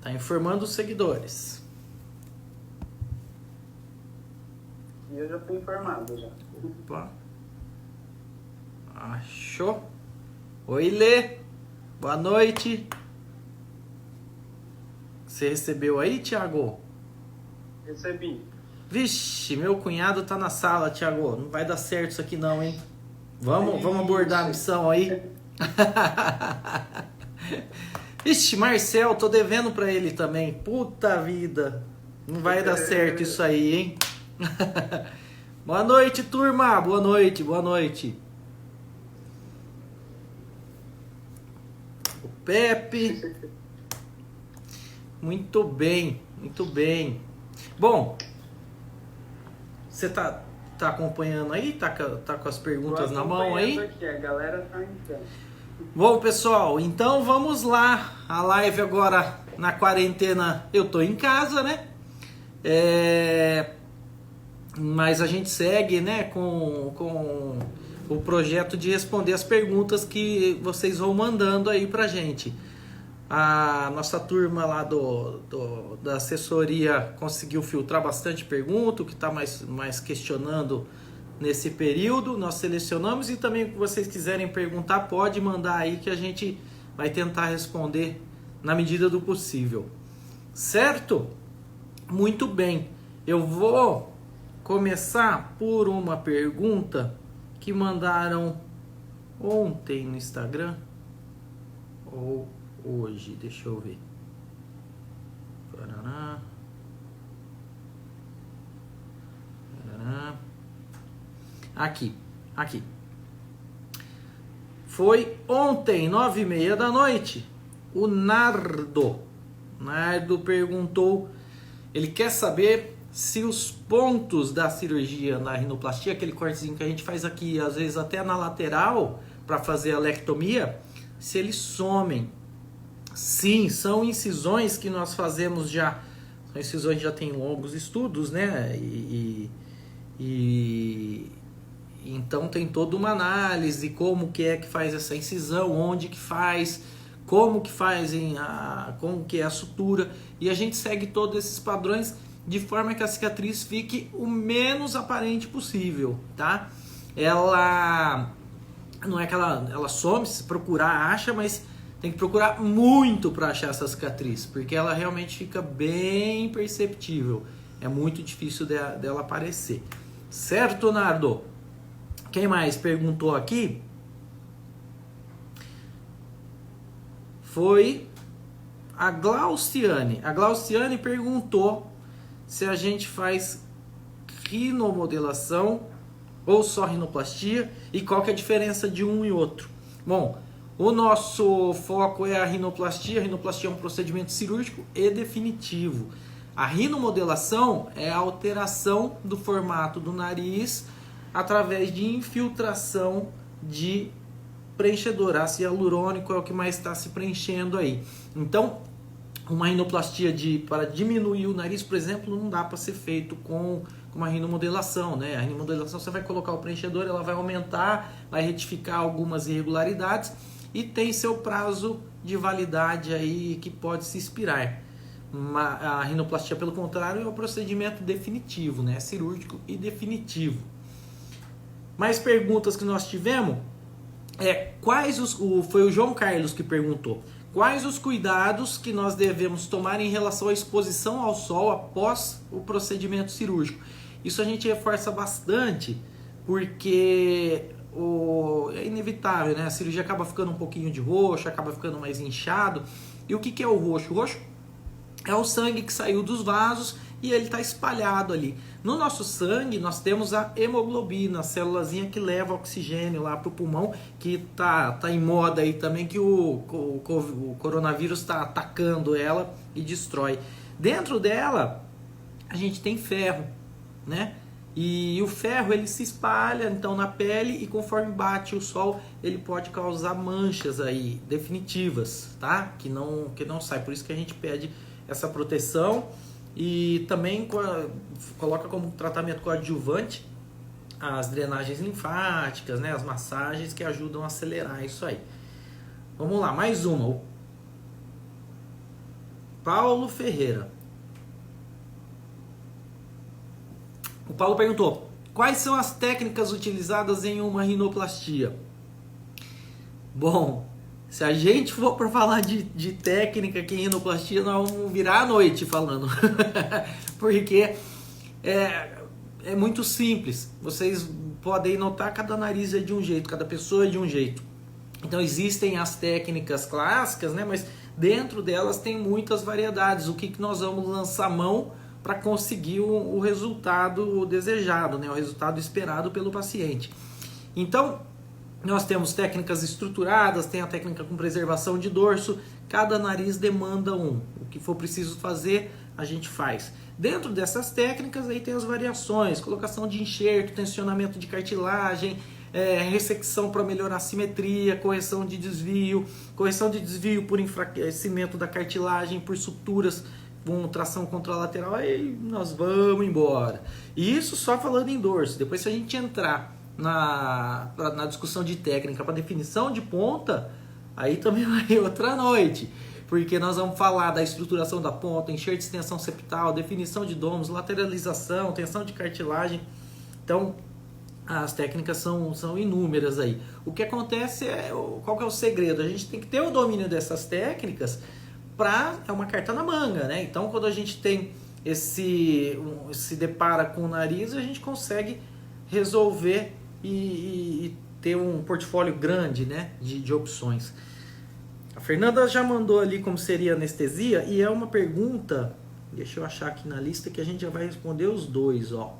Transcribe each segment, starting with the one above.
Tá informando os seguidores. E eu já fui informado já. Opa. Achou? Oi, Lê. Boa noite. Você recebeu aí, Thiago? Recebi. Vixe, meu cunhado tá na sala, Thiago. Não vai dar certo isso aqui não, hein? Vamos abordar a missão aí. Vixe, Marcel, tô devendo pra ele também. Puta vida. Não vai dar certo isso aí, hein? Boa noite, turma. Boa noite, boa noite. O Pepe. Muito bem, muito bem. Bom, você tá acompanhando aí? Tá com as perguntas na mão aí? Aqui, a galera tá entrando. Bom, pessoal, então vamos lá. A live agora na quarentena, eu tô em casa, né? Mas a gente segue, né, com o projeto de responder as perguntas que vocês vão mandando aí pra gente. A nossa turma lá da assessoria conseguiu filtrar bastante pergunta, o que está mais questionando nesse período. Nós selecionamos e também o que vocês quiserem perguntar, pode mandar aí que a gente vai tentar responder na medida do possível. Certo? Muito bem. Eu vou começar por uma pergunta que mandaram ontem no Instagram ou hoje, deixa eu ver. Paraná. Aqui. Foi ontem, 9h30 da noite. O Nardo perguntou, ele quer saber se os pontos da cirurgia na rinoplastia, aquele cortezinho que a gente faz aqui, às vezes até na lateral, para fazer a lectomia, se eles somem. Sim, são incisões que nós fazemos já. São incisões que já tem longos estudos, né? Então tem toda uma análise, como que é que faz essa incisão, onde que faz, como que fazem, como que é a sutura. E a gente segue todos esses padrões de forma que a cicatriz fique o menos aparente possível, tá? Ela não é que ela some, se procurar acha, mas tem que procurar muito para achar essa cicatriz, porque ela realmente fica bem perceptível. É muito difícil dela aparecer. Certo, Nardo? Quem mais perguntou aqui? Foi a Glauciane. A Glauciane perguntou se a gente faz rinomodelação ou só rinoplastia e qual que é a diferença de um e outro. Bom, o nosso foco é a rinoplastia. A rinoplastia é um procedimento cirúrgico e definitivo. A rinomodelação é a alteração do formato do nariz através de infiltração de preenchedor. Ácido hialurônico é o que mais está se preenchendo aí. Então, uma rinoplastia para diminuir o nariz, por exemplo, não dá para ser feito com uma rinomodelação, né? A rinomodelação você vai colocar o preenchedor, ela vai aumentar, vai retificar algumas irregularidades e tem seu prazo de validade aí que pode se expirar. A rinoplastia, pelo contrário, é o procedimento definitivo, né? Cirúrgico e definitivo. Mais perguntas que nós tivemos foi o João Carlos que perguntou. Quais os cuidados que nós devemos tomar em relação à exposição ao sol após o procedimento cirúrgico? Isso a gente reforça bastante, porque é inevitável, né? A cirurgia acaba ficando um pouquinho de roxo, acaba ficando mais inchado. E o que é o roxo? O roxo é o sangue que saiu dos vasos e ele está espalhado ali. No nosso sangue nós temos a hemoglobina, a célulazinha que leva oxigênio lá para o pulmão, que tá em moda aí também, que o coronavírus está atacando ela e destrói. Dentro dela a gente tem ferro, né? E o ferro ele se espalha então na pele e conforme bate o sol ele pode causar manchas aí definitivas, tá? Que não sai. Por isso que a gente pede essa proteção e também coloca como tratamento coadjuvante as drenagens linfáticas, né? As massagens que ajudam a acelerar isso aí. Vamos lá, mais uma. Paulo Ferreira. O Paulo perguntou: quais são as técnicas utilizadas em uma rinoplastia? Bom, se a gente for para falar de técnica aqui em rinoplastia, nós vamos virar a noite falando. Porque é muito simples. Vocês podem notar, cada nariz é de um jeito, cada pessoa é de um jeito. Então existem as técnicas clássicas, né? Mas dentro delas tem muitas variedades. O que nós vamos lançar mão para conseguir o resultado desejado, né? O resultado esperado pelo paciente. Então, nós temos técnicas estruturadas, tem a técnica com preservação de dorso, cada nariz demanda um. O que for preciso fazer, a gente faz. Dentro dessas técnicas, aí tem as variações, colocação de enxerto, tensionamento de cartilagem, ressecção para melhorar a simetria, correção de desvio por enfraquecimento da cartilagem, por suturas com tração contralateral, aí nós vamos embora. E isso só falando em dorso. Depois, se a gente entrar na discussão de técnica para definição de ponta, aí também vai outra noite, porque nós vamos falar da estruturação da ponta, enxerto de extensão septal, definição de domos, lateralização, tensão de cartilagem. Então, as técnicas são inúmeras aí. O que acontece qual que é o segredo? A gente tem que ter o domínio dessas técnicas é uma carta na manga, né? Então, quando a gente tem se depara com o nariz, a gente consegue resolver e ter um portfólio grande, né, de opções. A Fernanda já mandou ali como seria a anestesia, e é uma pergunta, deixa eu achar aqui na lista que a gente já vai responder os dois, ó.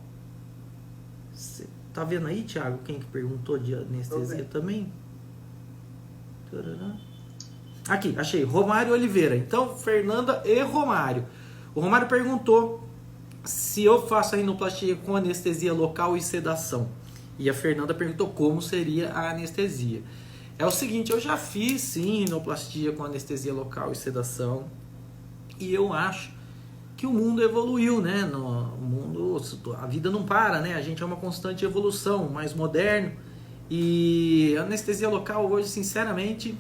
Cê tá vendo aí, Thiago, quem que perguntou de anestesia também? Aqui, achei, Romário Oliveira. Então, Fernanda e Romário. O Romário perguntou se eu faço a rinoplastia com anestesia local e sedação. E a Fernanda perguntou como seria a anestesia. É o seguinte, eu já fiz sim rinoplastia com anestesia local e sedação. E eu acho que o mundo evoluiu, né? A vida não para, né? A gente é uma constante evolução, mais moderno. E a anestesia local hoje, sinceramente,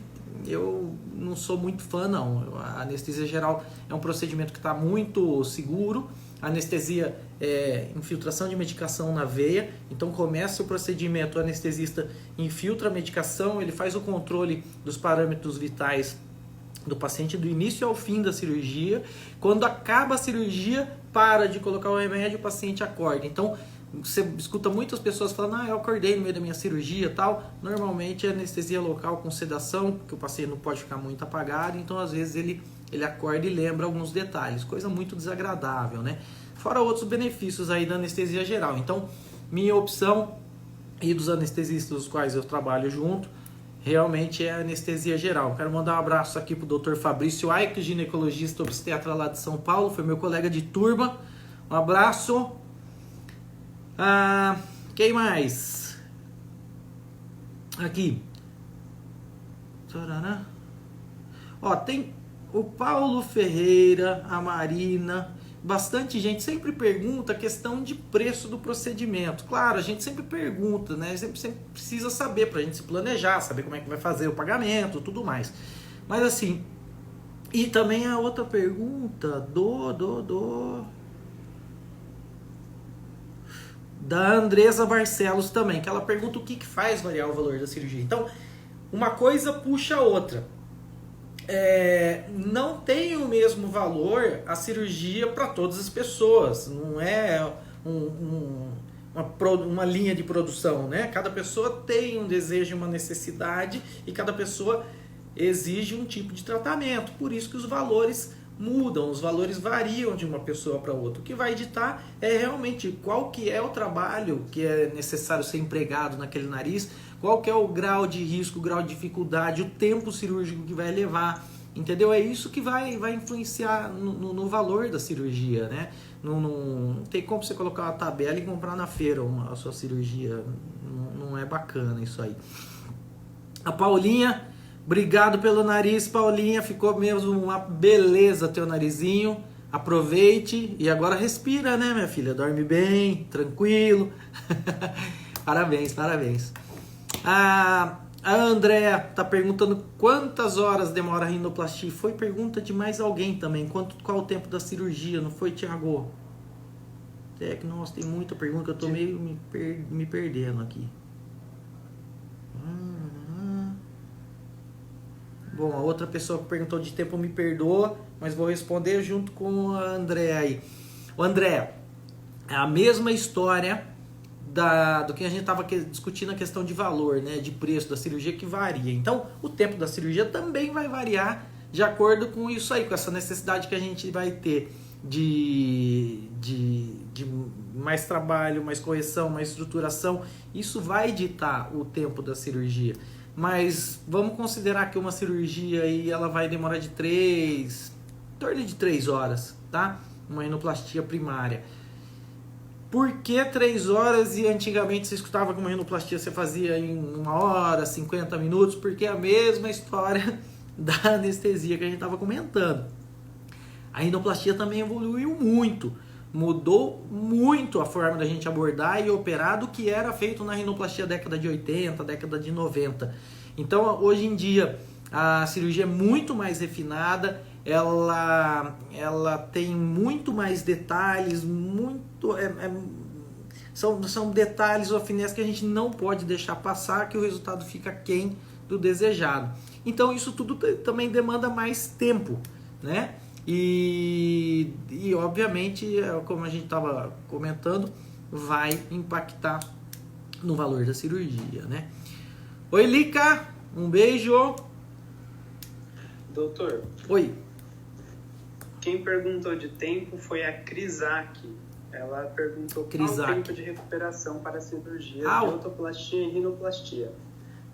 eu não sou muito fã, não. A anestesia geral é um procedimento que está muito seguro. A anestesia é infiltração de medicação na veia. Então começa o procedimento, o anestesista infiltra a medicação, ele faz o controle dos parâmetros vitais do paciente do início ao fim da cirurgia. Quando acaba a cirurgia, para de colocar o remédio, o paciente acorda. Então você escuta muitas pessoas falando, eu acordei no meio da minha cirurgia e tal. Normalmente é anestesia local com sedação, porque o paciente não pode ficar muito apagado, então às vezes ele acorda e lembra alguns detalhes, coisa muito desagradável, né? Fora outros benefícios aí da anestesia geral. Então, minha opção e dos anestesistas dos quais eu trabalho junto, realmente é a anestesia geral. Quero mandar um abraço aqui pro Dr. Fabrício Aike, ginecologista obstetra lá de São Paulo, foi meu colega de turma. Um abraço. Quem mais? Aqui. Ó, tem o Paulo Ferreira, a Marina, bastante gente sempre pergunta a questão de preço do procedimento. Claro, a gente sempre pergunta, né? Sempre precisa saber pra gente se planejar, saber como é que vai fazer o pagamento, tudo mais. Mas assim, e também a outra pergunta da Andresa Barcelos também, que ela pergunta o que faz variar o valor da cirurgia. Então, uma coisa puxa a outra. Não tem o mesmo valor a cirurgia para todas as pessoas. Não é uma linha de produção, né? Cada pessoa tem um desejo, uma necessidade, e cada pessoa exige um tipo de tratamento. Por isso que os valores mudam, os valores variam de uma pessoa para outra. O que vai ditar é realmente qual que é o trabalho que é necessário ser empregado naquele nariz, qual que é o grau de risco, o grau de dificuldade, o tempo cirúrgico que vai levar, entendeu? É isso que vai influenciar no valor da cirurgia, né? Não tem como você colocar uma tabela e comprar na feira a sua cirurgia, não é bacana isso aí. A Paulinha, obrigado pelo nariz, Paulinha, ficou mesmo uma beleza teu narizinho, aproveite e agora respira, né, minha filha? Dorme bem, tranquilo. Parabéns. A A Andréa tá perguntando quantas horas demora a rinoplastia. Foi pergunta de mais alguém também. Qual o tempo da cirurgia, não foi, Thiago? Nossa, tem muita pergunta que eu tô meio me perdendo aqui. Bom, a outra pessoa que perguntou de tempo me perdoa, mas vou responder junto com a Andréa aí. O André, é a mesma história do que a gente estava discutindo, a questão de valor, né, de preço da cirurgia, que varia. Então, o tempo da cirurgia também vai variar de acordo com isso aí, com essa necessidade que a gente vai ter de mais trabalho, mais correção, mais estruturação. Isso vai ditar o tempo da cirurgia. Mas vamos considerar que uma cirurgia aí, ela vai demorar em torno de 3 horas, tá? Uma rinoplastia primária. Por que 3 horas e antigamente você escutava que uma rinoplastia você fazia em 1 hora, 50 minutos? Porque é a mesma história da anestesia que a gente estava comentando. A rinoplastia também evoluiu muito, mudou muito a forma da gente abordar e operar do que era feito na rinoplastia década de 80, década de 90. Então, hoje em dia, a cirurgia é muito mais refinada, ela tem muito mais detalhes, são detalhes ou afinés que a gente não pode deixar passar, que o resultado fica aquém do desejado. Então isso tudo também demanda mais tempo, né? E obviamente, como a gente estava comentando, vai impactar no valor da cirurgia, né? Oi, Lica, um beijo. Doutor. Oi. Quem perguntou de tempo foi a Crisac. Ela perguntou qual o tempo de recuperação para a cirurgia de otoplastia e rinoplastia.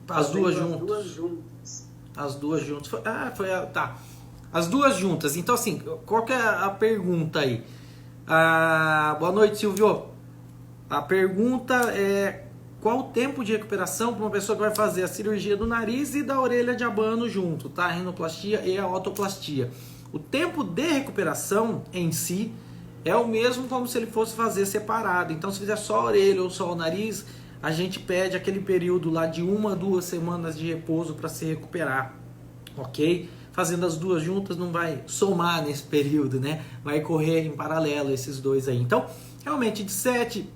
As duas juntas. As duas juntas. As duas juntas. Tá. As duas juntas. Então, assim, qual que é a pergunta aí? Boa noite, Silvio. A pergunta é: qual o tempo de recuperação para uma pessoa que vai fazer a cirurgia do nariz e da orelha de abano junto, tá? A rinoplastia e a otoplastia. O tempo de recuperação em si é o mesmo como se ele fosse fazer separado. Então, se fizer só a orelha ou só o nariz, a gente pede aquele período lá de 1 a 2 semanas de repouso para se recuperar, ok? Fazendo as duas juntas não vai somar nesse período, né? Vai correr em paralelo esses dois aí. Então, realmente de 7,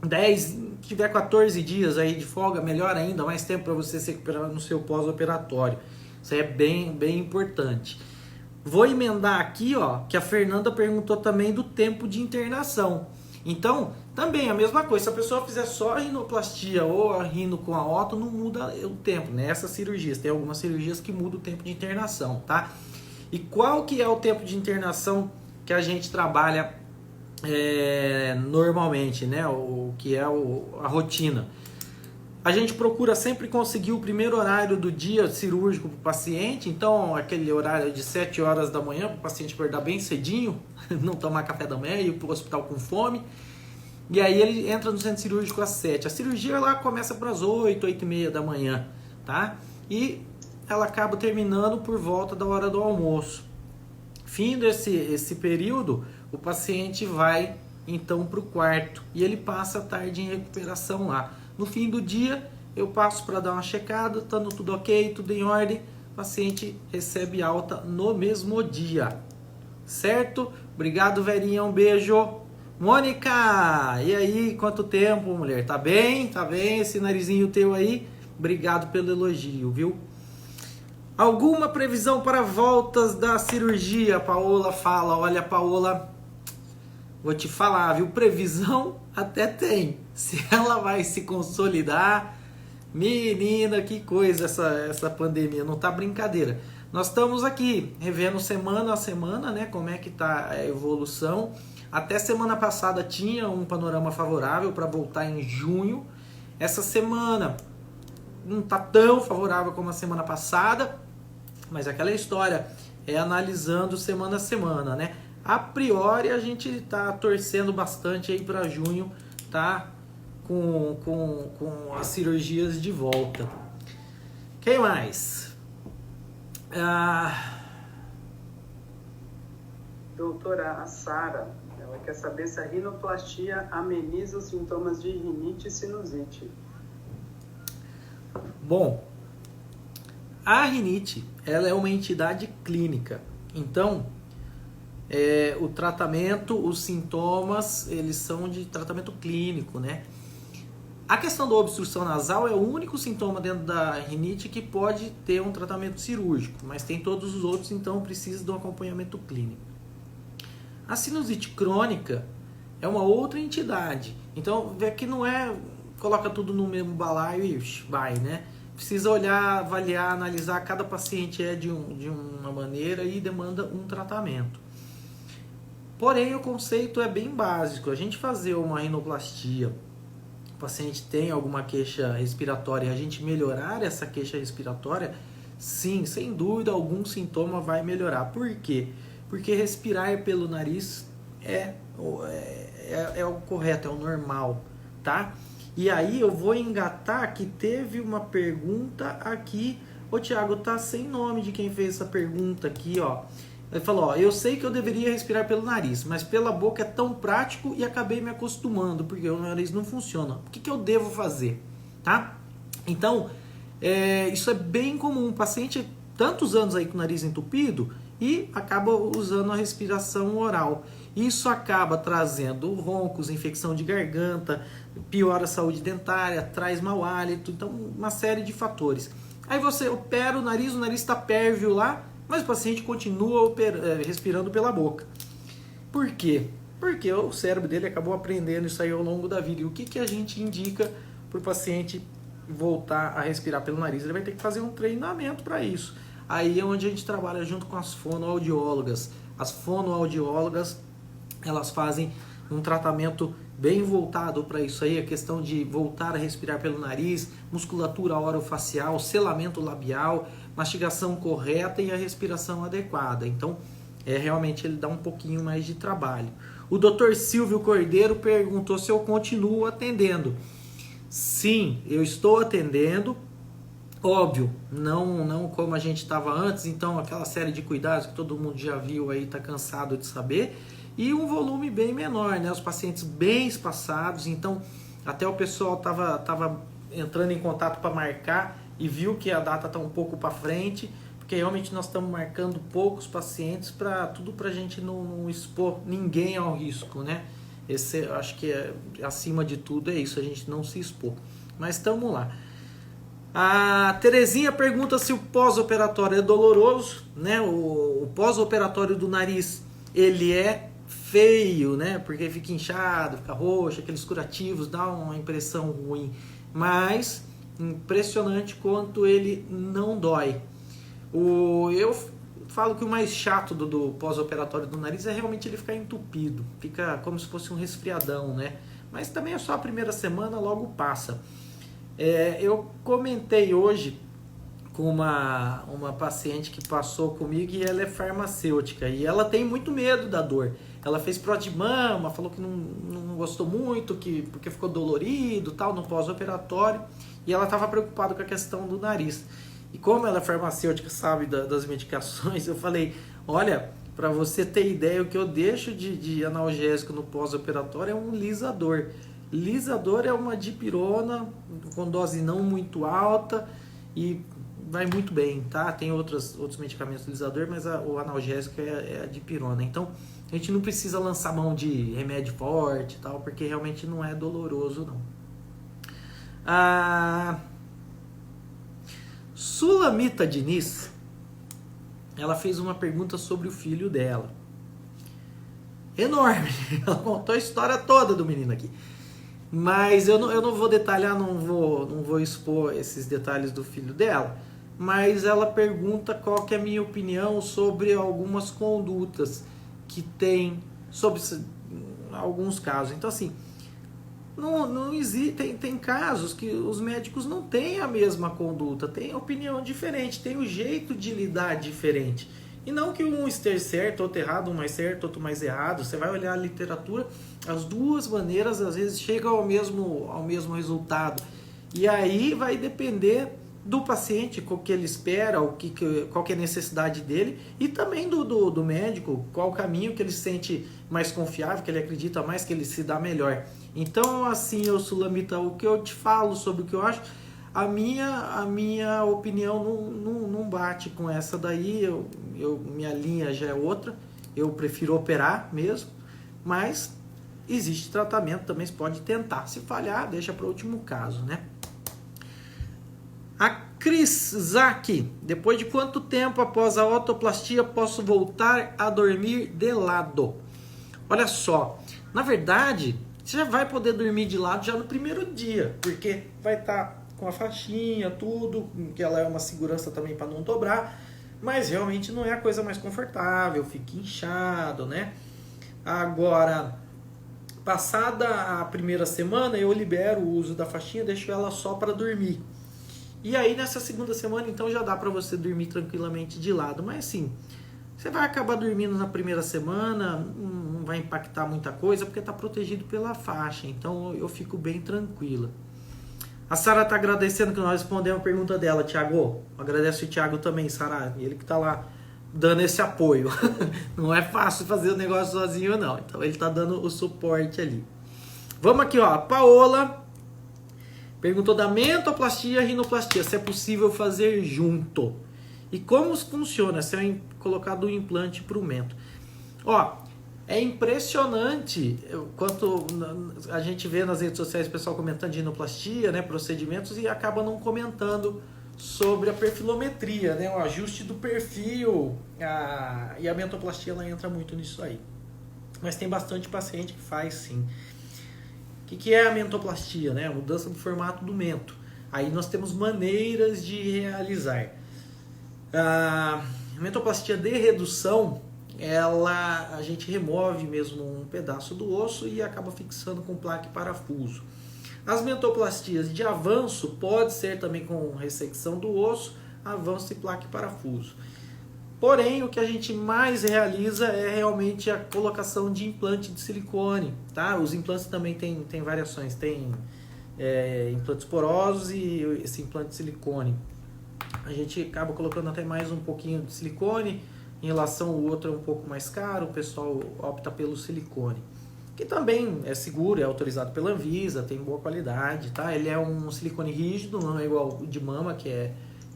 10, se tiver 14 dias aí de folga, melhor ainda, mais tempo para você se recuperar no seu pós-operatório. Isso aí é bem, bem importante. Vou emendar aqui, ó, que a Fernanda perguntou também do tempo de internação. Então, também a mesma coisa, se a pessoa fizer só a rinoplastia ou a rino com a oto, não muda o tempo, né? Essas cirurgias, tem algumas cirurgias que mudam o tempo de internação, tá? E qual que é o tempo de internação que a gente trabalha normalmente, né? O que é a rotina? A gente procura sempre conseguir o primeiro horário do dia cirúrgico para o paciente, então aquele horário de 7 horas da manhã para o paciente acordar bem cedinho, não tomar café da manhã e ir para o hospital com fome. E aí ele entra no centro cirúrgico às 7. A cirurgia lá começa para as 8, 8 e meia da manhã, tá? E ela acaba terminando por volta da hora do almoço. Findo esse período, o paciente vai então para o quarto e ele passa a tarde em recuperação lá. No fim do dia, eu passo para dar uma checada, estando tudo ok, tudo em ordem, o paciente recebe alta no mesmo dia. Certo? Obrigado, Verinha, um beijo. Mônica, e aí, quanto tempo, mulher? Tá bem? Tá bem esse narizinho teu aí? Obrigado pelo elogio, viu? Alguma previsão para voltas da cirurgia? Paola fala. Olha, Paola, vou te falar, viu? Previsão até tem. Se ela vai se consolidar, menina, que coisa essa pandemia, não tá brincadeira. Nós estamos aqui revendo semana a semana, né, como é que tá a evolução. Até semana passada tinha um panorama favorável para voltar em junho. Essa semana não tá tão favorável como a semana passada, mas aquela história é analisando semana a semana, né? A priori a gente tá torcendo bastante aí para junho, tá? Com as cirurgias de volta. Quem mais? Doutora, a Sara, ela quer saber se a rinoplastia ameniza os sintomas de rinite e sinusite. Bom, A rinite, ela é uma entidade clínica. Então, o tratamento, os sintomas, eles são de tratamento clínico, né? A questão da obstrução nasal é o único sintoma dentro da rinite que pode ter um tratamento cirúrgico, mas tem todos os outros, então precisa de um acompanhamento clínico. A sinusite crônica é uma outra entidade, então vê que não é, coloca tudo no mesmo balaio e vai, né? Precisa olhar, avaliar, analisar, cada paciente é de uma maneira e demanda um tratamento. Porém, o conceito é bem básico. A gente fazer uma rinoplastia, o paciente tem alguma queixa respiratória, a gente melhorar essa queixa respiratória, sim, sem dúvida, algum sintoma vai melhorar. Por quê? Porque respirar pelo nariz é o correto, é o normal, tá? E aí eu vou engatar que teve uma pergunta aqui. Ô Thiago, tá sem nome de quem fez essa pergunta aqui, ó. Ele falou, ó, eu sei que eu deveria respirar pelo nariz, mas pela boca é tão prático e acabei me acostumando, porque o nariz não funciona. O que eu devo fazer? Tá? Então, isso é bem comum. O paciente tantos anos aí com o nariz entupido e acaba usando a respiração oral. Isso acaba trazendo roncos, infecção de garganta, piora a saúde dentária, traz mau hálito, então uma série de fatores. Aí você opera o nariz está pérvio lá, mas o paciente continua respirando pela boca. Por quê? Porque o cérebro dele acabou aprendendo isso aí ao longo da vida. E o que a gente indica para o paciente voltar a respirar pelo nariz? Ele vai ter que fazer um treinamento para isso. Aí é onde a gente trabalha junto com as fonoaudiólogas. As fonoaudiólogas, elas fazem um tratamento bem voltado para isso aí, a questão de voltar a respirar pelo nariz, musculatura orofacial, selamento labial, mastigação correta e a respiração adequada. Então, realmente ele dá um pouquinho mais de trabalho. O Dr. Silvio Cordeiro perguntou se eu continuo atendendo. Sim, eu estou atendendo. Óbvio, não como a gente estava antes, então aquela série de cuidados que todo mundo já viu aí, está cansado de saber. E um volume bem menor, né? Os pacientes bem espaçados, então até o pessoal tava entrando em contato para marcar e viu que a data está um pouco para frente, porque realmente nós estamos marcando poucos pacientes para a gente não expor ninguém ao risco, né? Esse, acho que acima de tudo é isso, a gente não se expor. Mas estamos lá. A Terezinha pergunta se o pós-operatório é doloroso, né? O pós-operatório do nariz, ele é feio, né? Porque fica inchado, fica roxo, aqueles curativos, dá uma impressão ruim. Mas impressionante quanto ele não dói. Eu falo que o mais chato do pós-operatório do nariz é realmente ele ficar entupido. Fica como se fosse um resfriadão, né? Mas também é só a primeira semana, logo passa. Eu comentei hoje com uma paciente que passou comigo e ela é farmacêutica e ela tem muito medo da dor. Ela fez pró de mama, falou que não gostou muito, porque ficou dolorido, tal, no pós-operatório, e ela estava preocupada com a questão do nariz. E como ela é farmacêutica, sabe das medicações, eu falei, olha, para você ter ideia, o que eu deixo de analgésico no pós-operatório é um lisador. Lisador é uma dipirona com dose não muito alta e vai muito bem, tá? Tem outros medicamentos do lisador, mas o analgésico é a dipirona. Então, a gente não precisa lançar mão de remédio forte e tal, porque realmente não é doloroso, não. A Sulamita Diniz, ela fez uma pergunta sobre o filho dela. Enorme! Ela contou a história toda do menino aqui. Mas eu não vou detalhar, não vou expor esses detalhes do filho dela. Mas ela pergunta qual que é a minha opinião sobre algumas condutas que tem, sobre alguns casos. Então, assim, não existe, tem casos que os médicos não têm a mesma conduta, tem opinião diferente, tem o jeito de lidar diferente. E não que um esteja certo, outro errado, um mais certo, outro mais errado. Você vai olhar a literatura, as duas maneiras às vezes chegam ao mesmo resultado. E aí vai depender do paciente, o que ele espera, qual que é a necessidade dele, e também do médico, qual o caminho que ele sente mais confiável, que ele acredita mais, que ele se dá melhor. Então, assim, Sulamita, o que eu te falo sobre o que eu acho, A minha opinião não bate com essa daí, minha linha já é outra, eu prefiro operar mesmo, mas existe tratamento também, você pode tentar. Se falhar, deixa para o último caso, né? A Cris Zaki, depois de quanto tempo após a otoplastia posso voltar a dormir de lado? Olha só, na verdade, você já vai poder dormir de lado já no primeiro dia, porque vai estar com a faixinha, tudo, que ela é uma segurança também para não dobrar, mas realmente não é a coisa mais confortável, fica inchado, né? Agora, passada a primeira semana, eu libero o uso da faixinha, deixo ela só para dormir. E aí nessa segunda semana, então, já dá para você dormir tranquilamente de lado. Mas assim, você vai acabar dormindo na primeira semana, não vai impactar muita coisa, porque está protegido pela faixa. Então eu fico bem tranquila. A Sara está agradecendo que nós respondemos a pergunta dela, Thiago. Agradece o Thiago também, Sara. Ele que está lá dando esse apoio. Não é fácil fazer o negócio sozinho, não. Então ele está dando o suporte ali. Vamos aqui, ó. A Paola perguntou da mentoplastia e rinoplastia, se é possível fazer junto. E como funciona se é colocado um implante para o mento. Ó, é impressionante quanto a gente vê nas redes sociais o pessoal comentando de rinoplastia, né, procedimentos, e acaba não comentando sobre a perfilometria, né, o ajuste do perfil, e a mentoplastia ela entra muito nisso aí. Mas tem bastante paciente que faz sim. O que é a mentoplastia, né? A mudança do formato do mento. Aí nós temos maneiras de realizar. A mentoplastia de redução, a gente remove mesmo um pedaço do osso e acaba fixando com placa e parafuso. As mentoplastias de avanço pode ser também com ressecção do osso, avanço e placa e parafuso. Porém, o que a gente mais realiza é realmente a colocação de implante de silicone, tá? Os implantes também tem variações, tem implantes porosos e esse implante de silicone. A gente acaba colocando até mais um pouquinho de silicone, em relação ao outro é um pouco mais caro, o pessoal opta pelo silicone. Que também é seguro, é autorizado pela Anvisa, tem boa qualidade, tá? Ele é um silicone rígido, não é igual o de mama, que é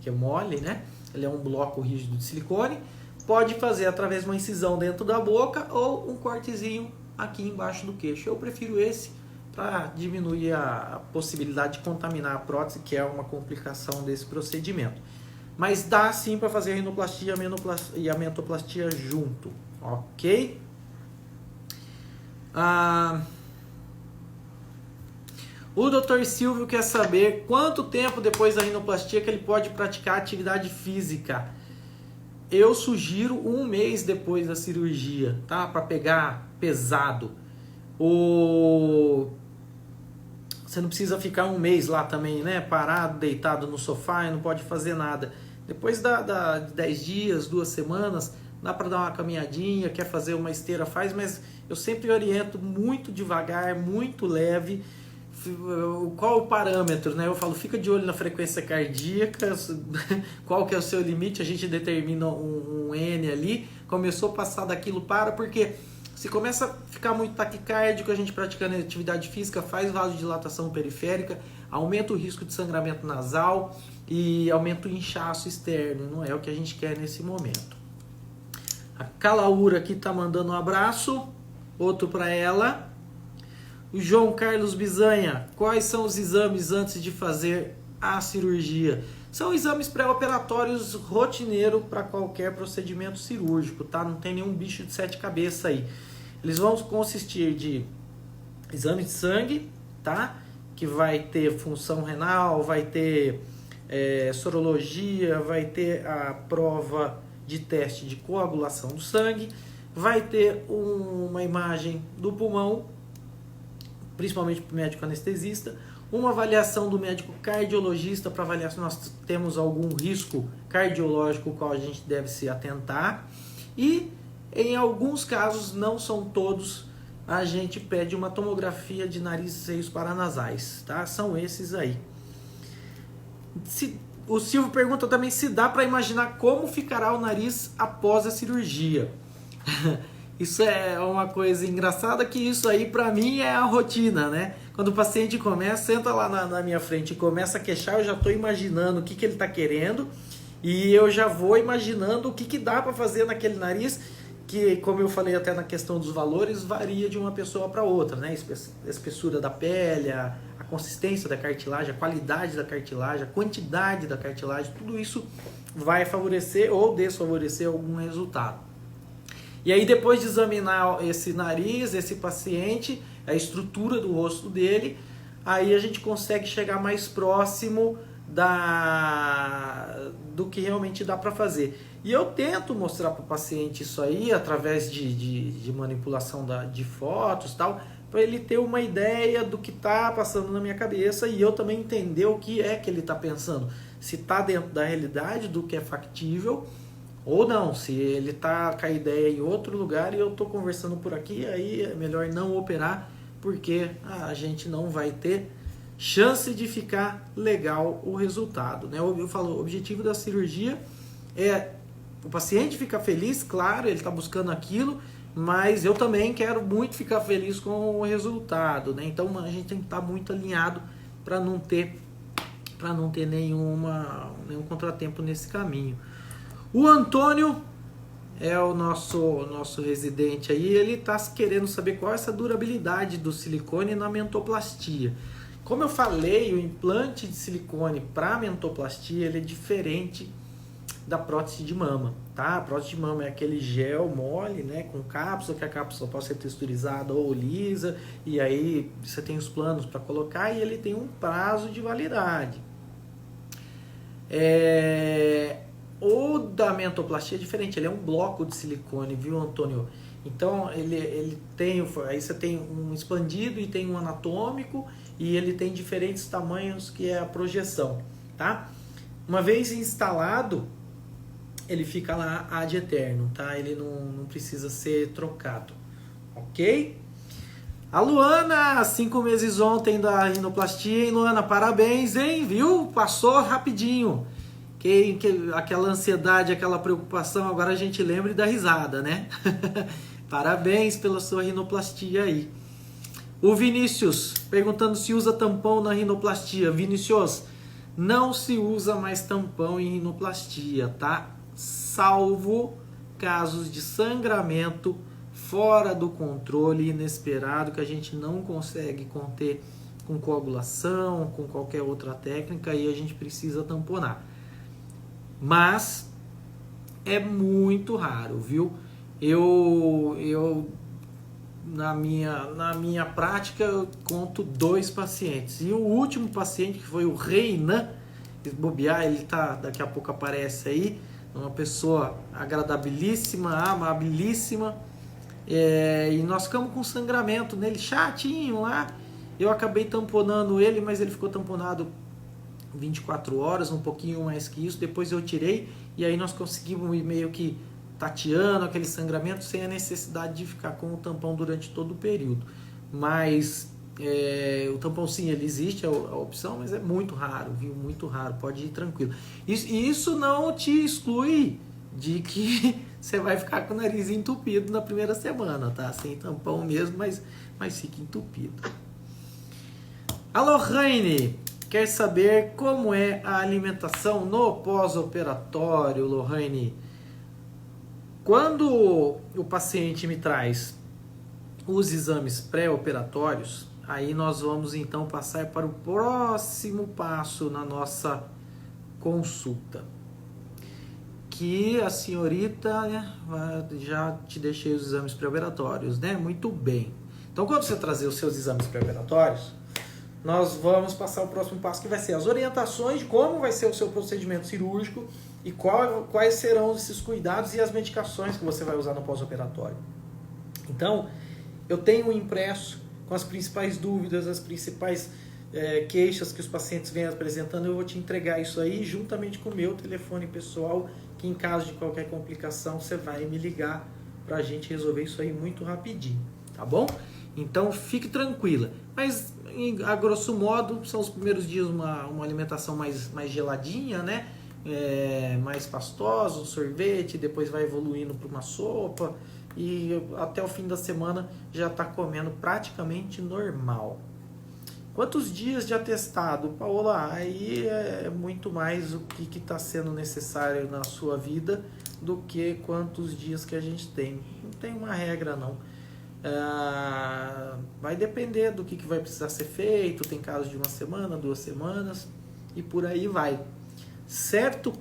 mole, né? Ele é um bloco rígido de silicone, pode fazer através de uma incisão dentro da boca ou um cortezinho aqui embaixo do queixo. Eu prefiro esse para diminuir a possibilidade de contaminar a prótese, que é uma complicação desse procedimento. Mas dá sim para fazer a rinoplastia e a mentoplastia junto, ok? O Dr. Silvio quer saber quanto tempo depois da rinoplastia que ele pode praticar atividade física. Eu sugiro 1 mês depois da cirurgia, tá? Para pegar pesado. Você não precisa ficar 1 mês lá também, né? Parado, deitado no sofá e não pode fazer nada. Depois de 10 dias, 2 semanas, dá para dar uma caminhadinha, quer fazer uma esteira, faz, mas eu sempre oriento muito devagar, muito leve. Qual o parâmetro, né? Eu falo, fica de olho na frequência cardíaca, qual que é o seu limite, a gente determina um N ali, começou a passar daquilo, porque se começa a ficar muito taquicárdico, a gente praticando atividade física, faz vasodilatação periférica, aumenta o risco de sangramento nasal e aumenta o inchaço externo, não é o que a gente quer nesse momento. A Calaura aqui tá mandando um abraço, outro para ela. O João Carlos Bizanha, quais são os exames antes de fazer a cirurgia? São exames pré-operatórios rotineiros para qualquer procedimento cirúrgico, tá? Não tem nenhum bicho de 7 cabeças aí. Eles vão consistir de exame de sangue, tá? Que vai ter função renal, vai ter sorologia, vai ter a prova de teste de coagulação do sangue, vai ter uma imagem do pulmão, principalmente para o médico anestesista, uma avaliação do médico cardiologista para avaliar se nós temos algum risco cardiológico ao qual a gente deve se atentar, e em alguns casos, não são todos, a gente pede uma tomografia de nariz e seios paranasais, tá? São esses aí. O Silvio pergunta também se dá para imaginar como ficará o nariz após a cirurgia. Isso é uma coisa engraçada, que isso aí pra mim é a rotina, né? Quando o paciente senta lá na minha frente e começa a queixar, eu já estou imaginando o que ele está querendo e eu já vou imaginando o que dá para fazer naquele nariz, que, como eu falei até na questão dos valores, varia de uma pessoa para outra, né? A espessura da pele, a consistência da cartilagem, a qualidade da cartilagem, a quantidade da cartilagem, tudo isso vai favorecer ou desfavorecer algum resultado. E aí, depois de examinar esse nariz, esse paciente, a estrutura do rosto dele, aí a gente consegue chegar mais próximo do que realmente dá para fazer. E eu tento mostrar para o paciente isso aí através de manipulação de fotos e tal, para ele ter uma ideia do que está passando na minha cabeça e eu também entender o que é que ele está pensando. Se está dentro da realidade, do que é factível, ou não, se ele está com a ideia em outro lugar e eu estou conversando por aqui, aí é melhor não operar, porque a gente não vai ter chance de ficar legal o resultado, né? Eu falo, o objetivo da cirurgia é o paciente ficar feliz, claro, ele está buscando aquilo, mas eu também quero muito ficar feliz com o resultado, né? Então a gente tem que estar muito alinhado para não ter nenhum contratempo nesse caminho. O Antônio é o nosso residente aí, ele está querendo saber qual é essa durabilidade do silicone na mentoplastia. Como eu falei, o implante de silicone para mentoplastia ele é diferente da prótese de mama, tá? A prótese de mama é aquele gel mole, né, com cápsula, que a cápsula pode ser texturizada ou lisa, e aí você tem os planos para colocar e ele tem um prazo de validade. O da mentoplastia é diferente, ele é um bloco de silicone, viu, Antônio? Então ele tem, aí você tem um expandido e tem um anatômico, e ele tem diferentes tamanhos, que é a projeção, tá? Uma vez instalado, ele fica lá ad eterno, tá? Ele não precisa ser trocado, ok? A Luana, 5 meses ontem da rinoplastia, hein, Luana? Parabéns, hein? Viu? Passou rapidinho. Aquela ansiedade, aquela preocupação, agora a gente lembra e dá risada, né? Parabéns pela sua rinoplastia aí. O Vinícius, perguntando se usa tampão na rinoplastia. Vinícius, não se usa mais tampão em rinoplastia, tá? Salvo casos de sangramento fora do controle inesperado, que a gente não consegue conter com coagulação, com qualquer outra técnica, e a gente precisa tamponar. Mas é muito raro, viu? Eu na minha prática eu conto 2 pacientes, e o último paciente, que foi o Reinan, bobear, ele daqui a pouco aparece aí, uma pessoa agradabilíssima, amabilíssima, e nós ficamos com sangramento nele, chatinho lá. Eu acabei tamponando ele, mas ele ficou tamponado 24 horas, um pouquinho mais que isso. Depois eu tirei, e aí nós conseguimos ir meio que tateando aquele sangramento sem a necessidade de ficar com o tampão durante todo o período. Mas o tampão, sim, ele existe, a opção, mas é muito raro, viu? Muito raro, pode ir tranquilo. Isso não te exclui de que você vai ficar com o nariz entupido na primeira semana, tá? Sem tampão mesmo, mas fica entupido. A Lohane quer saber como é a alimentação no pós-operatório, Lohane. Quando o paciente me traz os exames pré-operatórios, aí nós vamos então passar para o próximo passo na nossa consulta, que a senhorita, né, já te deixei os exames pré-operatórios, né? Muito bem. Então, quando você trazer os seus exames pré-operatórios, nós vamos passar o próximo passo, que vai ser as orientações de como vai ser o seu procedimento cirúrgico e quais serão esses cuidados e as medicações que você vai usar no pós-operatório. Então, eu tenho um impresso com as principais dúvidas, as principais queixas que os pacientes vêm apresentando. Eu vou te entregar isso aí juntamente com o meu telefone pessoal, que em caso de qualquer complicação você vai me ligar para a gente resolver isso aí muito rapidinho, tá bom? Então fique tranquila. Mas a grosso modo são os primeiros dias uma alimentação mais geladinha, né? Mais pastosa, um sorvete, depois vai evoluindo para uma sopa, e até o fim da semana já está comendo praticamente normal. Quantos dias de atestado, Paola? Aí é muito mais o que está sendo necessário na sua vida do que quantos dias que a gente tem. Não tem uma regra, não. Vai depender do que vai precisar ser feito. Tem casos de 1 semana, 2 semanas e por aí vai. Certo?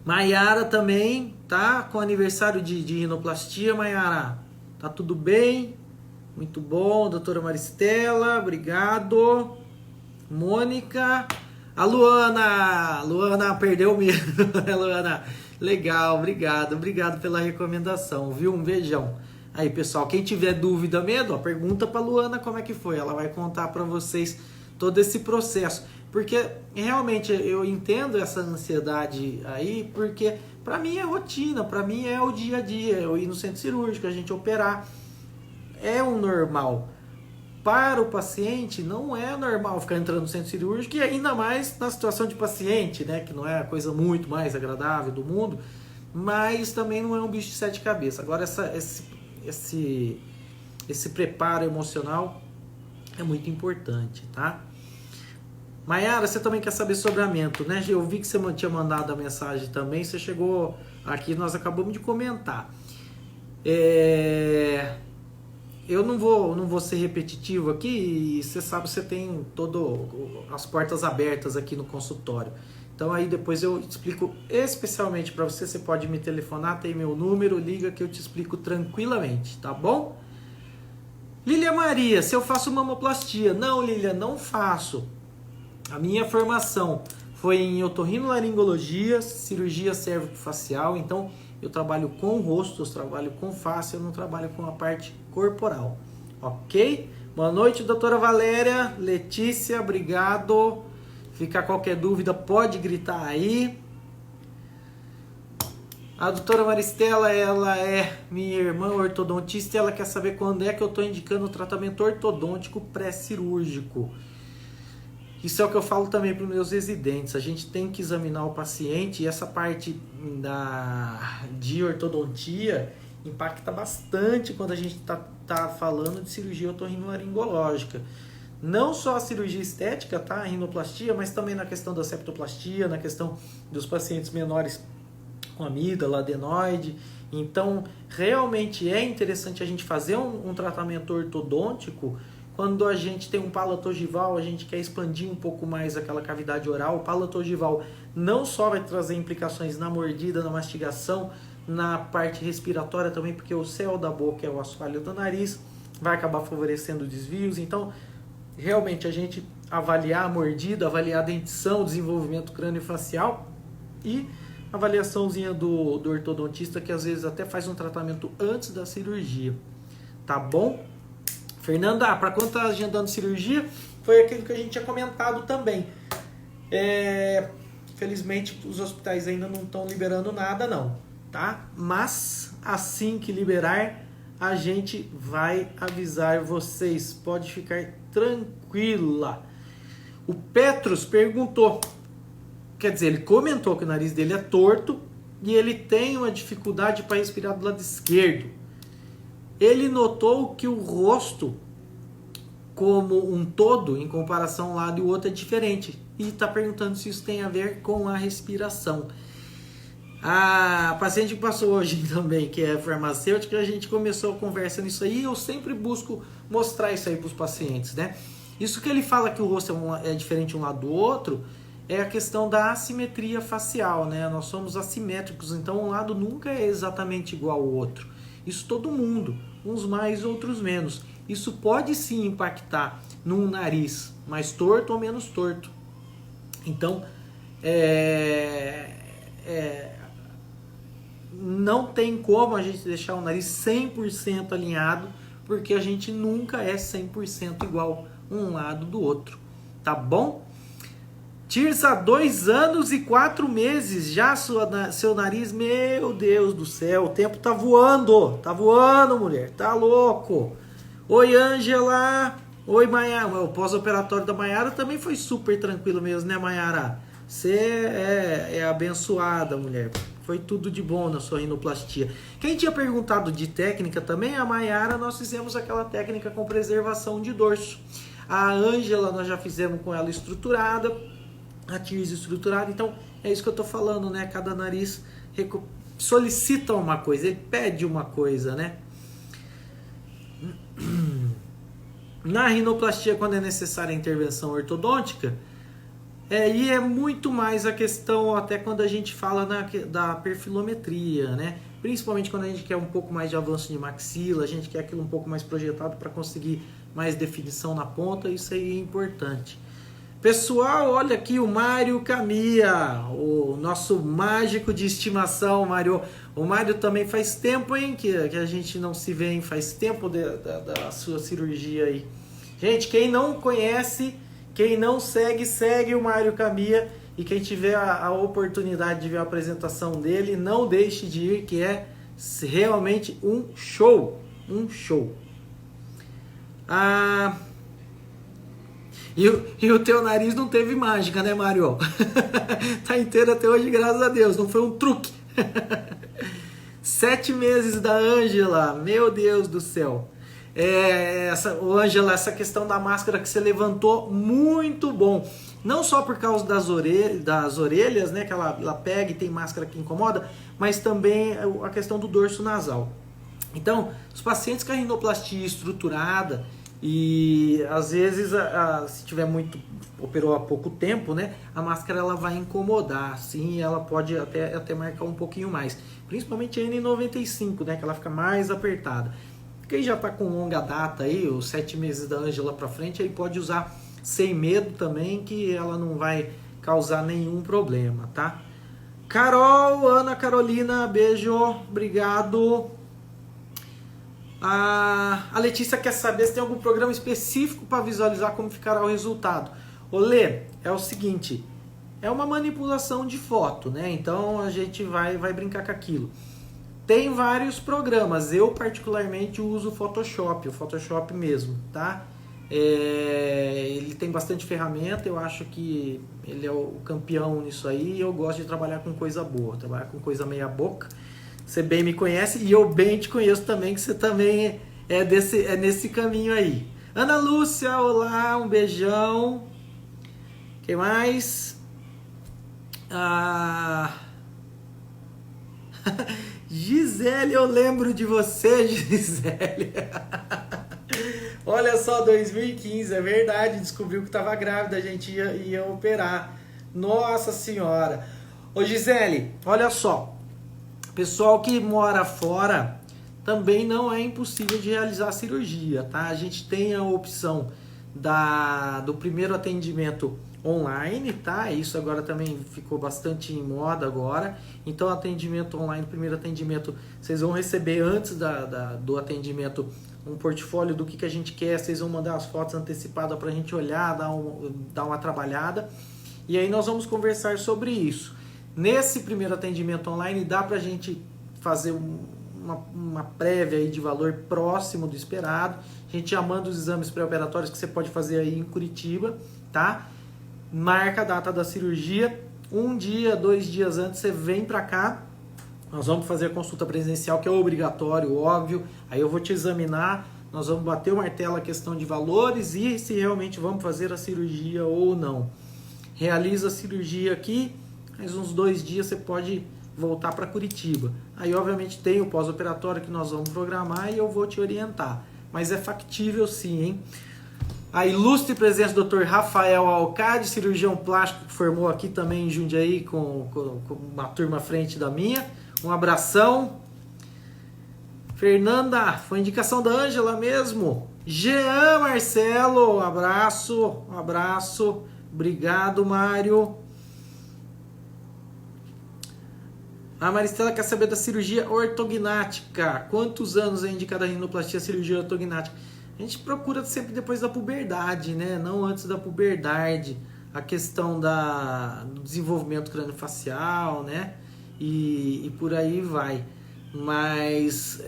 Maiara também tá com aniversário de rinoplastia, Maiara. Tá tudo bem? Muito bom, doutora Maristela, obrigado. Mônica. A Luana perdeu mesmo. Luana, legal, obrigado pela recomendação, viu? Um beijão. Aí, pessoal, quem tiver dúvida, medo, pergunta pra Luana como é que foi. Ela vai contar pra vocês todo esse processo. Porque realmente eu entendo essa ansiedade aí, porque pra mim é rotina, pra mim é o dia a dia. Eu ir no centro cirúrgico, a gente operar. É o normal. Para o paciente, não é normal ficar entrando no centro cirúrgico, e ainda mais na situação de paciente, né? Que não é a coisa muito mais agradável do mundo, mas também não é um bicho de 7 cabeças. Agora, esse preparo emocional é muito importante, tá? Maiara, você também quer saber sobre a Mento, né? Eu vi que você tinha mandado a mensagem também, você chegou aqui, nós acabamos de comentar. Eu não vou ser repetitivo aqui, e você sabe, você tem todas as portas abertas aqui no consultório. Então aí depois eu explico especialmente para você, você pode me telefonar, tem meu número, liga que eu te explico tranquilamente, tá bom? Lília Maria, se eu faço mamoplastia? Não, Lília, não faço. A minha formação foi em otorrinolaringologia, cirurgia cérvico-facial, então eu trabalho com o rosto, eu trabalho com face, eu não trabalho com a parte corporal, ok? Boa noite, doutora Valéria, Letícia, obrigado. Ficar qualquer dúvida, pode gritar aí. A doutora Maristela, ela é minha irmã ortodontista, ela quer saber quando é que eu estou indicando o tratamento ortodôntico pré-cirúrgico. Isso é o que eu falo também para os meus residentes. A gente tem que examinar o paciente, e essa parte de ortodontia impacta bastante quando a gente tá falando de cirurgia otorrinolaringológica. Não só a cirurgia estética, tá? A rinoplastia, mas também na questão da septoplastia, na questão dos pacientes menores com amígdala, adenoide. Então, realmente é interessante a gente fazer um tratamento ortodôntico. Quando a gente tem um palatogival, a gente quer expandir um pouco mais aquela cavidade oral. O palatogival não só vai trazer implicações na mordida, na mastigação, na parte respiratória também, porque o céu da boca é o assoalho do nariz, vai acabar favorecendo desvios. Então, realmente, a gente avaliar a mordida, avaliar a dentição, o desenvolvimento crâniofacial e avaliaçãozinha do ortodontista, que às vezes até faz um tratamento antes da cirurgia. Tá bom? Fernanda, para quando está agendando cirurgia, foi aquilo que a gente tinha comentado também. Felizmente, os hospitais ainda não estão liberando nada, não, tá? Mas, assim que liberar, a gente vai avisar vocês. Pode ficar tranquila. O Petros perguntou, quer dizer, ele comentou que o nariz dele é torto e ele tem uma dificuldade para respirar do lado esquerdo. Ele notou que o rosto, como um todo, em comparação a um lado e o outro, é diferente. E está perguntando se isso tem a ver com a respiração. A paciente que passou hoje também, que é farmacêutica, a gente começou a conversa nisso aí. Eu sempre busco mostrar isso aí para os pacientes, né? Isso que ele fala que o rosto é diferente um lado do outro, é a questão da assimetria facial, né? Nós somos assimétricos, então um lado nunca é exatamente igual ao outro. Isso todo mundo, uns mais, outros menos. Isso pode sim impactar num nariz mais torto ou menos torto. Então, não tem como a gente deixar o nariz 100% alinhado, porque a gente nunca é 100% igual um lado do outro. Tá bom? Tirsa, 2 anos e 4 meses já seu nariz, meu Deus do céu, o tempo tá voando, mulher, tá louco. Oi, Ângela, oi, Maiara, o pós-operatório da Maiara também foi super tranquilo mesmo, né, Maiara? Você é abençoada, mulher, Foi tudo de bom na sua rinoplastia. Quem tinha perguntado de técnica também, a Maiara, nós fizemos aquela técnica com preservação de dorso. A Ângela, nós já fizemos com ela estruturada, a Tiris estruturada. Então, é isso que eu tô falando, né? Cada nariz solicita uma coisa, ele pede uma coisa, né? Na rinoplastia, quando é necessária a intervenção ortodôntica, e é muito mais a questão, até quando a gente fala da perfilometria, né? Principalmente quando a gente quer um pouco mais de avanço de maxila, a gente quer aquilo um pouco mais projetado para conseguir mais definição na ponta, isso aí é importante. Pessoal, olha aqui o Mário Camia, o nosso mágico de estimação, Mário. O Mário também faz tempo, hein, que a gente não se vê, hein? Faz tempo da sua cirurgia aí. Gente, quem não conhece, quem não segue, segue o Mário Camia. E quem tiver a oportunidade de ver a apresentação dele, não deixe de ir, que é realmente um show. Um show. E o teu nariz não teve mágica, né, Mário? Tá inteiro até hoje, graças a Deus. Não foi um truque. 7 meses da Ângela. Meu Deus do céu. Ângela, essa questão da máscara que você levantou, muito bom. Não só por causa das orelhas, né, que ela pega e tem máscara que incomoda, mas também a questão do dorso nasal. Então, os pacientes com a rinoplastia estruturada, e às vezes, se tiver operou há pouco tempo, né, a máscara ela vai incomodar, sim, ela pode até marcar um pouquinho mais. Principalmente a N95, né, que ela fica mais apertada. Quem já está com longa data aí, os 7 meses da Ângela para frente, aí pode usar sem medo também, que ela não vai causar nenhum problema, tá? Carol, Ana Carolina, beijo, obrigado. A Letícia quer saber se tem algum programa específico para visualizar como ficará o resultado. Olê, é o seguinte, é uma manipulação de foto, né? Então a gente vai brincar com aquilo. Tem vários programas, eu particularmente uso o Photoshop mesmo, tá? Ele tem bastante ferramenta, eu acho que ele é o campeão nisso aí, e eu gosto de trabalhar com coisa boa, trabalhar com coisa meia boca. Você bem me conhece e eu bem te conheço também, que você também é nesse caminho aí. Ana Lúcia, olá, um beijão. Quem mais? Gisele, eu lembro de você, Gisele. Olha só, 2015, é verdade, descobriu que estava grávida, a gente ia operar. Nossa Senhora. Ô Gisele, olha só. Pessoal que mora fora, também não é impossível de realizar a cirurgia, tá? A gente tem a opção do primeiro atendimento online, tá? Isso agora também ficou bastante em moda agora. Então, atendimento online, primeiro atendimento, vocês vão receber antes do atendimento um portfólio do que a gente quer, vocês vão mandar as fotos antecipadas para a gente olhar, dar uma trabalhada. E aí nós vamos conversar sobre isso. Nesse primeiro atendimento online dá para a gente fazer uma prévia aí de valor próximo do esperado. A gente já manda os exames pré-operatórios que você pode fazer aí em Curitiba, tá? Marca a data da cirurgia, 1 dia, 2 dias antes você vem para cá. Nós vamos fazer a consulta presencial, que é obrigatório, óbvio. Aí eu vou te examinar, nós vamos bater o martelo a questão de valores e se realmente vamos fazer a cirurgia ou não. Realiza a cirurgia aqui, mais uns 2 dias você pode voltar para Curitiba. Aí obviamente tem o pós-operatório que nós vamos programar e eu vou te orientar. Mas é factível sim, hein? A ilustre presença do Dr. Rafael Alcade, cirurgião plástico que formou aqui também em Jundiaí com uma turma à frente da minha. Um abração. Fernanda, foi indicação da Ângela mesmo. Jean Marcelo, um abraço. Obrigado, Mário. A Maristela quer saber da cirurgia ortognática. Quantos anos é indicada a rinoplastia, cirurgia ortognática? A gente procura sempre depois da puberdade, né? Não antes da puberdade. A questão do desenvolvimento craniofacial, né? E por aí vai. Mas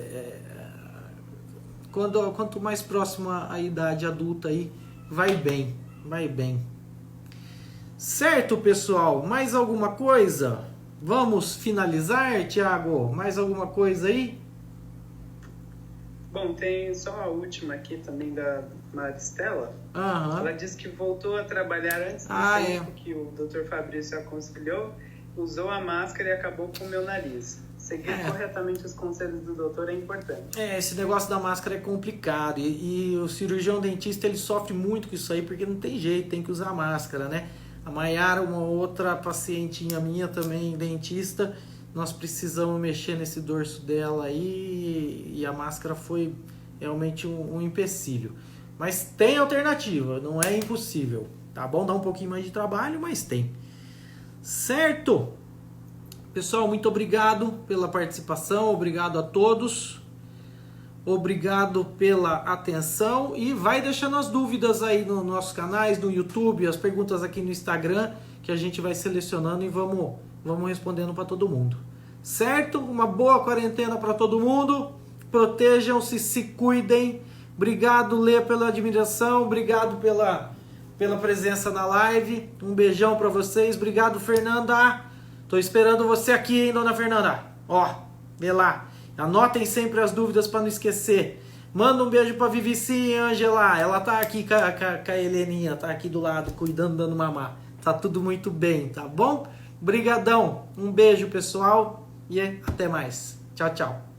quanto mais próximo à idade adulta aí, vai bem. Certo, pessoal? Mais alguma coisa? Vamos finalizar, Thiago? Mais alguma coisa aí? Bom, tem só a última aqui também da Maristela. Ela disse que voltou a trabalhar antes do tempo que o Dr. Fabrício aconselhou, usou a máscara e acabou com o meu nariz. Seguir corretamente os conselhos do doutor é importante. Esse negócio da máscara é complicado e o cirurgião dentista ele sofre muito com isso aí porque não tem jeito, tem que usar máscara, né? A Maiara, uma outra pacientinha minha também, dentista, nós precisamos mexer nesse dorso dela aí e a máscara foi realmente um empecilho. Mas tem alternativa, não é impossível, tá bom? Dá um pouquinho mais de trabalho, mas tem. Certo? Pessoal, muito obrigado pela participação, obrigado a todos, obrigado pela atenção e vai deixando as dúvidas aí nos nossos canais, no YouTube, as perguntas aqui no Instagram, que a gente vai selecionando e vamos respondendo para todo mundo. Certo? Uma boa quarentena para todo mundo, protejam-se, se cuidem, obrigado Lê pela admiração, obrigado pela presença na live, um beijão para vocês, obrigado Fernanda. Tô esperando você aqui, hein, dona Fernanda? Ó, vê lá. Anotem sempre as dúvidas para não esquecer. Manda um beijo pra Vivici e Angela. Ela tá aqui com a Heleninha, tá aqui do lado, cuidando, dando mamar. Tá tudo muito bem, tá bom? Brigadão. Um beijo, pessoal. E até mais. Tchau, tchau.